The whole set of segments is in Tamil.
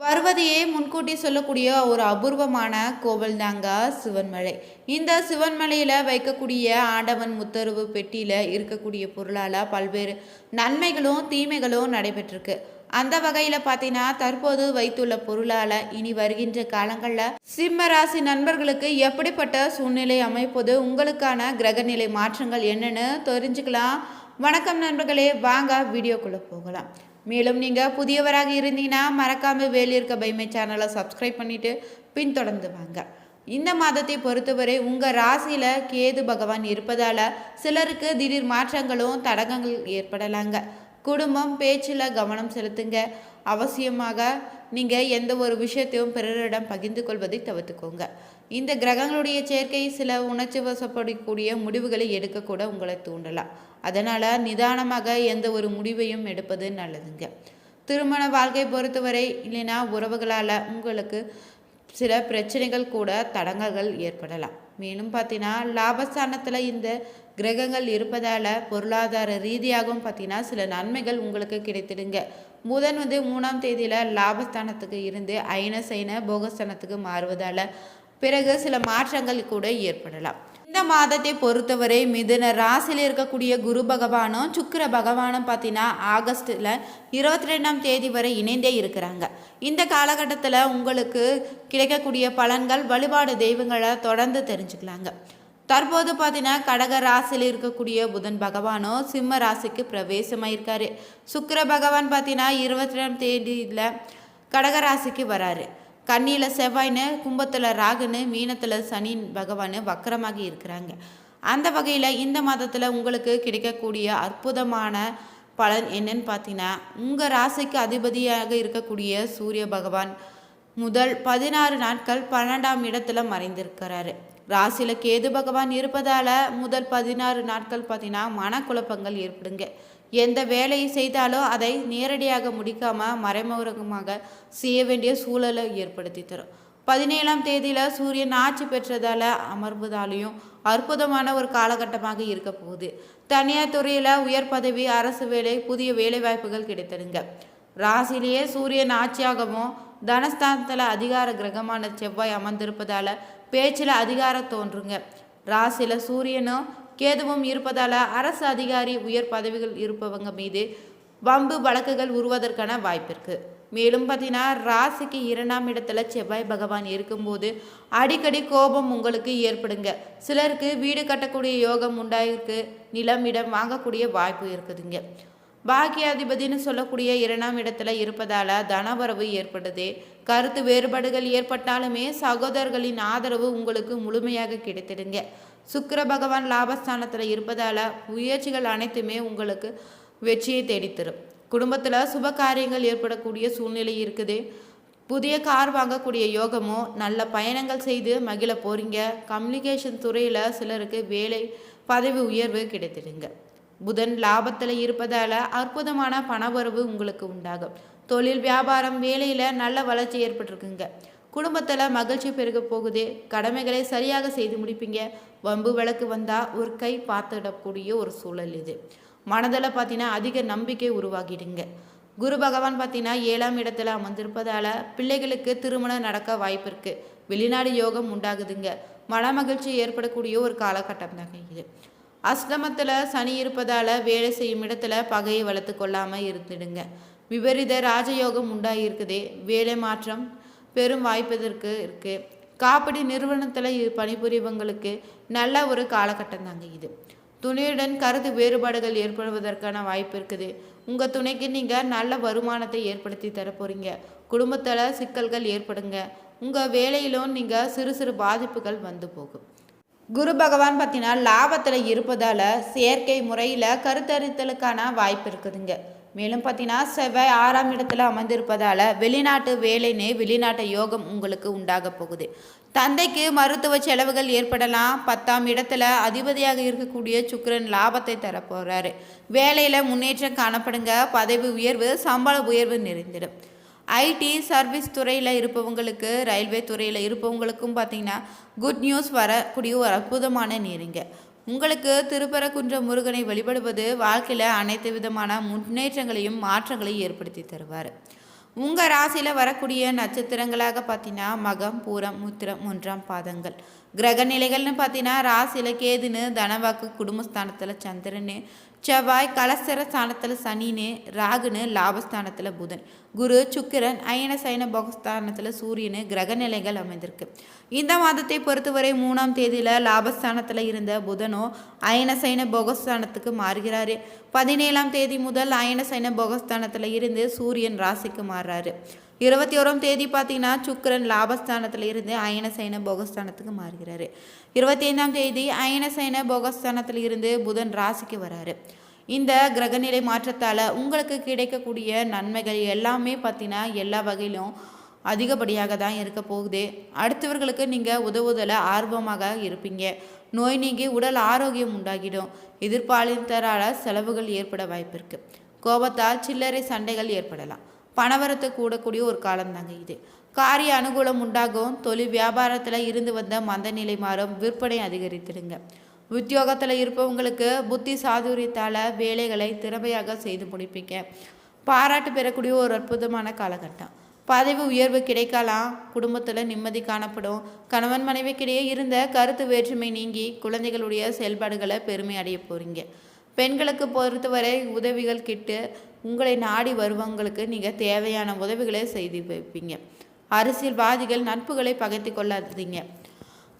வருவதையே முன்கூட்டி சொல்லக்கூடிய ஒரு அபூர்வமான கோவில் தாங்க சிவன்மலை. இந்த சிவன்மலையில் வைக்கக்கூடிய ஆண்டவன் முத்தருவு பெட்டியில் இருக்கக்கூடிய பொருளால் பல்வேறு நன்மைகளும் தீமைகளும் நடைபெற்றிருக்கு. அந்த வகையில் பார்த்தீங்கன்னா தற்போது வைத்துள்ள பொருளால் இனி வருகின்ற காலங்களில் சிம்ம ராசி நண்பர்களுக்கு எப்படிப்பட்ட சூழ்நிலை அமைப்பது, உங்களுக்கான கிரகநிலை மாற்றங்கள் என்னன்னு தெரிஞ்சுக்கலாம். வணக்கம் நண்பர்களே, வாங்க வீடியோக்குள்ளே போகலாம். மேலும் நீங்கள் புதியவராக இருந்தீங்கன்னா மறக்காமல் வேலியிருக்க பைமை சேனலை சப்ஸ்கிரைப் பண்ணிவிட்டு பின்தொடர்ந்து வாங்க. இந்த மாதத்தை பொறுத்தவரை உங்கள் ராசியில் கேது பகவான் இருப்பதால் சிலருக்கு திடீர் மாற்றங்களும் தடங்கங்கள் ஏற்படலாங்க. குடும்பம் பேச்சில் கவனம் செலுத்துங்க. அவசியமாக நீங்கள் எந்த ஒரு விஷயத்தையும் பிறரிடம் பகிர்ந்து கொள்வதை தவிர்த்துக்கோங்க. இந்த கிரகங்களுடைய சேர்க்கை சில உணர்ச்சி வசப்படக்கூடிய முடிவுகளை எடுக்கக்கூட உங்களை தூண்டலாம். அதனால் நிதானமாக எந்த ஒரு முடிவையும் எடுப்பது நல்லதுங்க. திருமண வாழ்க்கை பொறுத்தவரை இல்லைன்னா உறவுகளால் உங்களுக்கு சில பிரச்சனைகள் கூட தடங்கல்கள் ஏற்படலாம். மேலும் பார்த்தீங்கன்னா லாபஸ்தானத்தில் இந்த கிரகங்கள் இருப்பதால் பொருளாதார ரீதியாகவும் பார்த்தீங்கன்னா சில நன்மைகள் உங்களுக்கு கிடைத்திடுங்க. புதன் 3ஆம் தேதியில் லாபஸ்தானத்துக்கு இருந்து அயன சைன போகஸ்தானத்துக்கு மாறுவதால் பிறகு சில மாற்றங்கள் கூட ஏற்படலாம். இந்த மாதத்தை பொறுத்தவரை மிதுன ராசியில் இருக்கக்கூடிய குரு பகவானும் சுக்கிர பகவானும் பார்த்தீங்கன்னா ஆகஸ்டில் 22ஆம் தேதி வரை இணைந்தே இருக்கிறாங்க. இந்த காலகட்டத்தில் உங்களுக்கு கிடைக்கக்கூடிய பலன்கள், வழிபாடு தெய்வங்களை தொடர்ந்து தெரிஞ்சுக்கலாங்க. தற்போது பார்த்தீங்கன்னா கடக ராசியில் இருக்கக்கூடிய புதன் பகவானும் சிம்ம ராசிக்கு பிரவேசமாயிருக்காரு. சுக்கிர பகவான் பார்த்தீங்கன்னா 22ஆம் தேதியில் கடக ராசிக்கு வராரு. கன்னியில் செவ்வாய்னு, கும்பத்தில் ராகுன்னு, மீனத்தில் சனி பகவான் வக்கரமாகி இருக்கிறாங்க. அந்த வகையில் இந்த மாதத்தில் உங்களுக்கு கிடைக்கக்கூடிய அற்புதமான பலன் என்னன்னு பார்த்தீங்கன்னா, உங்கள் ராசிக்கு அதிபதியாக இருக்கக்கூடிய சூரிய பகவான் முதல் 16 நாட்கள் 12ஆம் இடத்துல மறைந்திருக்கிறாரு. ராசியில் கேது பகவான் இருப்பதால் முதல் 16 நாட்கள் பார்த்தீங்கன்னா மனக்குழப்பங்கள் ஏற்படுங்க. எந்த வேலையை செய்தாலும் அதை நேரடியாக முடிக்காமல் மறைமுகமாக செய்ய வேண்டிய சூழலை ஏற்படுத்தி தரும். 17ஆம் தேதியில் சூரியன் ஆட்சி பெற்றதால் அமர்வதாலையும் அற்புதமான ஒரு காலகட்டமாக இருக்க போகுது. தனியார் துறையில் உயர் பதவி, அரசு வேலை, புதிய வேலை வாய்ப்புகள் கிடைத்திருங்க. ராசிலேயே சூரியன் ஆட்சியாகவும் தனஸ்தானத்தில் அதிகார கிரகமான செவ்வாய் அமர்ந்திருப்பதால் பேச்சில் அதிகாரம் தோன்றுங்க. ராசியில் சூரியனும் கேதுவும் இருப்பதால் அரசு அதிகாரி, உயர் பதவிகள் இருப்பவங்க மீது வம்பு வழக்குகள் உருவதற்கான வாய்ப்பு இருக்குது. மேலும் பார்த்தீங்கன்னா ராசிக்கு 2ஆம் இடத்துல செவ்வாய் பகவான் இருக்கும்போது அடிக்கடி கோபம் உங்களுக்கு ஏற்படுங்க. சிலருக்கு வீடு கட்டக்கூடிய யோகம் உண்டாயிருக்கு. நிலம், இடம் வாங்கக்கூடிய வாய்ப்பு இருக்குதுங்க. பாக்கியாதிபதினு சொல்லக்கூடிய 2ஆம் இடத்துல இருப்பதால் தனவரவு ஏற்படுது. கருத்து வேறுபாடுகள் ஏற்பட்டாலுமே சகோதரர்களின் ஆதரவு உங்களுக்கு முழுமையாக கிடைத்திடுங்க. சுக்கிர பகவான் லாபஸ்தானத்தில் இருப்பதால் முயற்சிகள் அனைத்துமே உங்களுக்கு வெற்றியை தேடித்தரும். குடும்பத்தில் சுப காரியங்கள் ஏற்படக்கூடிய சூழ்நிலை இருக்குது. புதிய கார் வாங்கக்கூடிய யோகமும், நல்ல பயணங்கள் செய்து மகிழ போகிறீங்க. கம்யூனிகேஷன் துறையில் சிலருக்கு வேலை பதவி உயர்வு கிடைத்திடுங்க. புதன் லாபத்தில் இருப்பதால் அற்புதமான பணவரவு உங்களுக்கு உண்டாகும். தொழில், வியாபாரம், வேலையில் நல்ல வளர்ச்சி ஏற்பட்டிருக்குங்க. குடும்பத்தில் மகிழ்ச்சி பெருக போகுது. கடமைகளை சரியாக செய்து முடிப்பீங்க. வம்பு வழக்கு வந்தால் ஒரு கை பார்த்துடக்கூடிய ஒரு சூழல் இது. மனதில் பார்த்தீங்கன்னா அதிக நம்பிக்கை உருவாகிடுங்க. குரு பகவான் பார்த்தீங்கன்னா 7ஆம் இடத்துல அமர்ந்திருப்பதால் பிள்ளைகளுக்கு திருமணம் நடக்க வாய்ப்பு இருக்குது. வெளிநாடு யோகம் உண்டாகுதுங்க. மன மகிழ்ச்சி ஏற்படக்கூடிய ஒரு காலகட்டம் தாங்க இது. அஷ்டமத்தில் சனி இருப்பதால் வேலை செய்யும் இடத்துல பகையை வளர்த்து கொள்ளாமல் இருந்துடுங்க. விபரீத ராஜயோகம் உண்டாகிருக்குது. வேலை மாற்றம் பெரும் வாய்ப்பதற்கு இருக்குது. காப்பீடு நிறுவனத்தில் பணிபுரிவங்களுக்கு நல்ல ஒரு காலகட்டம் தாங்க இது. துணையுடன் கருத்து வேறுபாடுகள் ஏற்படுவதற்கான வாய்ப்பு இருக்குது. உங்கள் துணைக்கு நீங்கள் நல்ல வருமானத்தை ஏற்படுத்தி தரப்போகிறீங்க. குடும்பத்தில் சிக்கல்கள் ஏற்படுங்க. உங்கள் வேலையிலும் நீங்கள் சிறு சிறு பாதிப்புகள் வந்து போகும். குரு பகவான் பார்த்தீங்கன்னா லாபத்தில் இருப்பதால் செயற்கை முறையில் கருத்தரித்தலுக்கான வாய்ப்பு இருக்குதுங்க. மேலும் பார்த்தீங்கன்னா செவ்வாய் 6ஆம் இடத்துல அமர்ந்திருப்பதால் வெளிநாட்டு வேலைன்னு வெளிநாட்டு யோகம் உங்களுக்கு உண்டாக போகுது. தந்தைக்கு மருத்துவ செலவுகள் ஏற்படலாம். 10ஆம் இடத்துல அதிபதியாக இருக்கக்கூடிய சுக்கிரன் லாபத்தை தரப்போகிறாரு. வேலையில் முன்னேற்றம் காணப்படுங்க. பதவி உயர்வு, சம்பள உயர்வு நிறைந்திடும். ஐடி சர்வீஸ் துறையில் இருப்பவங்களுக்கு, ரயில்வே துறையில் இருப்பவங்களுக்கும் பார்த்தீங்கன்னா குட் நியூஸ் வரக்கூடிய ஒரு அற்புதமான நேரங்க. உங்களுக்கு திருப்பரங்குன்ற முருகனை வழிபடுவது வாழ்க்கையில் அனைத்து விதமான முன்னேற்றங்களையும் மாற்றங்களையும் ஏற்படுத்தி தருவார். உங்கள் ராசியில் வரக்கூடிய நட்சத்திரங்களாக பார்த்தீங்கன்னா மகம், பூரம், உத்திரம் 1ஆம் பாதங்கள். கிரக நிலைகள்னு பார்த்தீங்கன்னா ராசியில் கேதுன்னு, தனவாக்கு குடும்பஸ்தானத்தில் சந்திரனு, செவ்வாய் கலசர ஸ்தானத்தில் சனின்னு, ராகுன்னு லாபஸ்தானத்தில் புதன், குரு சுக்கிரன் அயன சயன போகஸ்தானத்தில் சூரியனு கிரக நிலைகள் அமைந்திருக்கு. இந்த மாதத்தை பொறுத்தவரை 3ஆம் தேதியில் லாபஸ்தானத்தில் இருந்த புதனோ அயன சைன போகஸ்தானத்துக்கு மாறுகிறாரு. 17ஆம் தேதி முதல் அயன சைன போகஸ்தானத்தில் இருந்து சூரியன் ராசிக்கு மாறுறாரு. 21ஆம் தேதி பார்த்தீங்கன்னா சுக்கிரன் லாபஸ்தானத்தில் இருந்து அயன சைன போகஸ்தானத்துக்கு மாறுகிறாரு. 25ஆம் தேதி அயன சைன போகஸ்தானத்தில் இருந்து புதன் ராசிக்கு வராரு. இந்த கிரகநிலை மாற்றத்தால் உங்களுக்கு கிடைக்கக்கூடிய நன்மைகள் எல்லாமே பார்த்தீங்கன்னா எல்லா வகையிலும் அதிகப்படியாக தான் இருக்க போகுது. அடுத்தவர்களுக்கு நீங்கள் உதவுதல ஆர்வமாக இருப்பீங்க. நோய் நீங்கி உடல் ஆரோக்கியம் உண்டாகிடும். எதிர்பாலினரால் செலவுகள் ஏற்பட வாய்ப்பு இருக்குது. கோபத்தால் சில்லறை சண்டைகள் ஏற்படலாம். பணவரத்து கூடக்கூடிய ஒரு காலம்தாங்க இது. காரிய அனுகூலம் உண்டாகும். தொழில் வியாபாரத்தில் இருந்து வந்த மந்த நிலை மாறும். விற்பனை அதிகரித்திடுங்க. உத்தியோகத்தில் இருப்பவங்களுக்கு புத்தி சாதுரியத்தால் வேலைகளை திறமையாக செய்து முடிப்பீங்க. பாராட்டு பெறக்கூடிய ஒரு அற்புதமான காலகட்டம். பதவி உயர்வு கிடைக்கலாம். குடும்பத்தில் நிம்மதி காணப்படும். கணவன் மனைவிக்கிடையே இருந்த கருத்து வேற்றுமை நீங்கி குழந்தைகளுடைய செயல்பாடுகளை பெருமை அடைய போகிறீங்க. பெண்களுக்கு பொறுத்தவரை உதவிகள் கிட்டு உங்களை நாடி வருவங்களுக்கு நீங்கள் தேவையான உதவிகளை செய்து வைப்பீங்க. அரசியல்வாதிகள் நட்புகளை பகைத்து கொள்ளாதீங்க.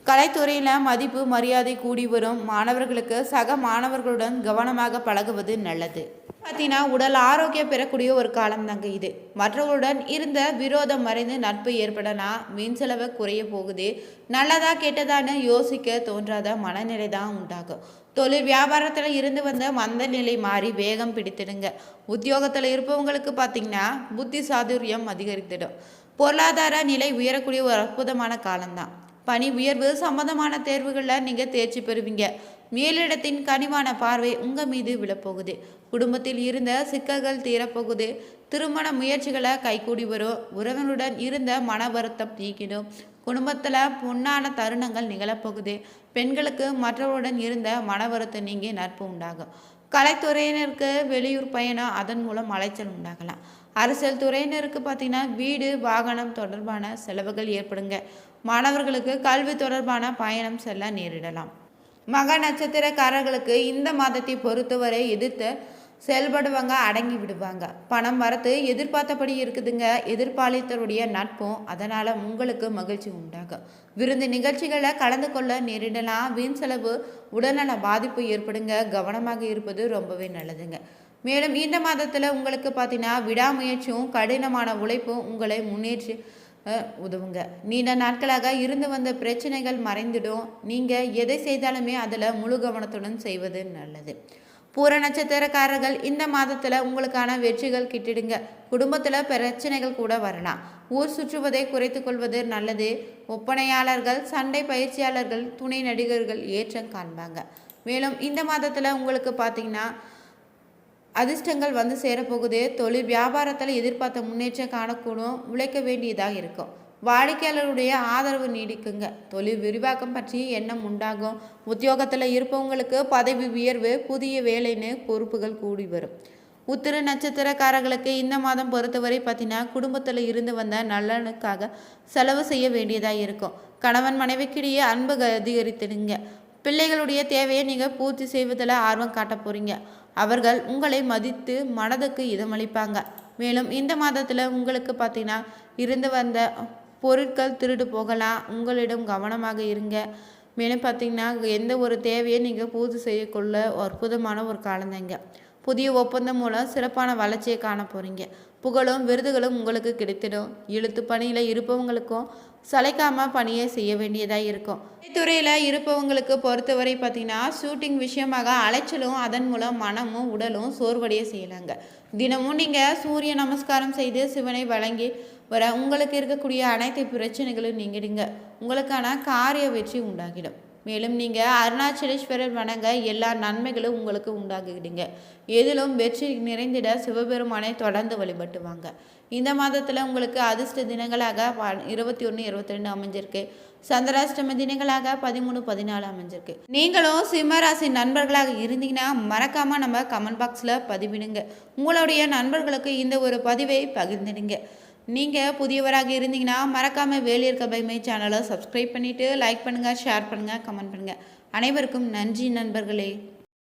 கலைத்துறையில் மதிப்பு மரியாதை கூடி வரும். மாணவர்களுக்கு சக மாணவர்களுடன் கவனமாக பழகுவது நல்லது. பார்த்தீங்கன்னா உடல் ஆரோக்கியம் பெறக்கூடிய ஒரு காலம் தாங்க இது. மற்றவர்களுடன் இருந்த விரோதம் மறைந்து நட்பு ஏற்படலாம். மீன் செலவு குறைய போகுது. நல்லதா கெட்டதான்னு யோசிக்க தோன்றாத மனநிலை தான் உண்டாகும். தொழில் வியாபாரத்தில் இருந்து வந்த மந்த நிலை மாறி வேகம் பிடித்திடுங்க. உத்தியோகத்தில் இருப்பவங்களுக்கு பார்த்தீங்கன்னா புத்தி சாதுரியம் அதிகரித்திடும். பொருளாதார நிலை உயரக்கூடிய ஒரு அற்புதமான காலம்தான். பணி உயர்வு சம்பந்தமான தேர்வுகளில் நீங்கள் தேர்ச்சி பெறுவீங்க. மேலிடத்தின் கனிவான பார்வை உங்கள் மீது விழப்போகுது. குடும்பத்தில் இருந்த சிக்கல்கள் தீரப்போகுது. திருமண முயற்சிகளை கைகூடி வரும். உறவினருடன் இருந்த மன வருத்தம் நீக்கிடும். குடும்பத்தில் பொன்னான தருணங்கள் நிகழப்போகுது. பெண்களுக்கு மற்றவருடன் இருந்த மன வருத்தம் நீங்கி நட்பு உண்டாகும். கலைத்துறையினருக்கு வெளியூர் பயணம், அதன் மூலம் அலைச்சல் உண்டாகலாம். அரசியல் துறையினருக்கு பார்த்தீங்கன்னா வீடு வாகனம் தொடர்பான செலவுகள் ஏற்படுங்க. மாணவர்களுக்கு கல்வி தொடர்பான பயணம் செல்ல நேரிடலாம். மக நட்சத்திரக்காரர்களுக்கு இந்த மாதத்தை பொறுத்தவரை எதிர்த்து செயல்படுவாங்க, அடங்கி விடுவாங்க. பணம் வரத்து எதிர்பார்த்தபடி இருக்குதுங்க. எதிர்பாலித்தருடைய நட்பும் அதனால் உங்களுக்கு மகிழ்ச்சி உண்டாகும். விருந்து நிகழ்ச்சிகளை கலந்து கொள்ள நேரிடலாம். வீண் செலவு, உடல்நல பாதிப்பு ஏற்படுங்க. கவனமாக இருப்பது ரொம்பவே நல்லதுங்க. மேலும் இந்த மாதத்தில் உங்களுக்கு பார்த்தீங்கன்னா விடாமுயற்சியும் கடினமான உழைப்பும் உங்களை முன்னேற்றி உதவுங்க. நீண்ட நாட்களாக இருந்து வந்த பிரச்சனைகள் மறைந்துடும். நீங்கள் எதை செய்தாலுமே அதில் முழு கவனத்துடன் செய்வது நல்லது. பூர நட்சத்திரக்காரர்கள் இந்த மாதத்தில் உங்களுக்கான வெற்றிகள் கிட்டிடுங்க. குடும்பத்தில் பிரச்சனைகள் கூட வரலாம். ஊர் சுற்றுவதை குறைத்து கொள்வது நல்லது. ஒப்பனையாளர்கள், சண்டை பயிற்சியாளர்கள், துணை நடிகர்கள் ஏற்றம் காண்பாங்க. மேலும் இந்த மாதத்தில் உங்களுக்கு பார்த்தீங்கன்னா அதிர்ஷ்டங்கள் வந்து சேரப்போகுது. தொழில் வியாபாரத்தில் எதிர்பார்த்த முன்னேற்றம் காணக்கூடும். உழைக்க வேண்டியதாக இருக்கும். வாடிக்கையாளருடைய ஆதரவு நீடிக்குங்க. தொழில் விரிவாக்கம் பற்றி எண்ணம் உண்டாகும். உத்தியோகத்தில் இருப்பவங்களுக்கு பதவி உயர்வு, புதிய வேலைன்னு பொறுப்புகள் கூடி வரும். உத்திர நட்சத்திரக்காரர்களுக்கு இந்த மாதம் பொறுத்தவரை பார்த்தீங்கன்னா குடும்பத்தில் இருந்து வந்த நலனுக்காக செலவு செய்ய வேண்டியதாக இருக்கும். கணவன் மனைவிக்கிடையே அன்பு அதிகரித்துடுங்க. பிள்ளைகளுடைய தேவையை நீங்கள் பூர்த்தி செய்வதில் ஆர்வம் காட்ட போகிறீங்க. அவர்கள் உங்களை மதித்து மனதுக்கு இதமளிப்பாங்க. மேலும் இந்த மாதத்தில் உங்களுக்கு பார்த்தீங்கன்னா இருந்து வந்த பொருட்கள் திருடு போகலாம். உங்களிடம் கவனமாக இருங்க. மேலும் பார்த்தீங்கன்னா எந்த ஒரு தேவையை நீங்கள் பூர்த்தி செய்யக்கொள்ள அற்புதமான ஒரு காலந்தாங்க. புதிய ஒப்பந்தம் மூலம் சிறப்பான வளர்ச்சியை காண போகிறீங்க. புகழும் விருதுகளும் உங்களுக்கு கிடைத்திடும். எழுத்து பணியில் இருப்பவங்களுக்கும் சளைக்காமல் பணியை செய்ய வேண்டியதாக இருக்கும். துறையில் இருப்பவங்களுக்கு பொறுத்தவரை பார்த்தீங்கன்னா ஷூட்டிங் விஷயமாக அலைச்சலும், அதன் மூலம் மனமும் உடலும் சோர்வடைய செய்யலாங்க. தினமும் நீங்கள் சூரிய நமஸ்காரம் செய்து சிவனை வழங்கி வர உங்களுக்கு இருக்கக்கூடிய அனைத்து பிரச்சனைகளும் நீங்கிடுங்க. உங்களுக்கான காரிய வெற்றி உண்டாகிடும். மேலும் நீங்கள் அருணாச்சலேஸ்வரர் வணங்க எல்லா நன்மைகளும் உங்களுக்கு உண்டாகிடுங்க. எதிலும் வெற்றி நிறைந்திட சிவபெருமானை தொடர்ந்து வழிபட்டு வாங்க. இந்த மாதத்தில் உங்களுக்கு அதிர்ஷ்ட தினங்களாக 21, 22 அமைஞ்சிருக்கு. சந்திராஷ்டம தினங்களாக 13, 14 அமைஞ்சிருக்கு. நீங்களும் சிம்மராசி நண்பர்களாக இருந்தீங்கன்னா மறக்காமல் நம்ம கமெண்ட் பாக்ஸில் பதிவிடுங்க. உங்களுடைய நண்பர்களுக்கு இந்த ஒரு பதிவை பகிர்ந்துடுங்க. நீங்கள் புதியவராக இருந்தீங்கன்னா மறக்காமல் வேலியிருக்க பைமை சேனலை சப்ஸ்கிரைப் பண்ணிவிட்டு லைக் பண்ணுங்கள், ஷேர் பண்ணுங்கள், கமெண்ட் பண்ணுங்கள். அனைவருக்கும் நன்றி நண்பர்களே.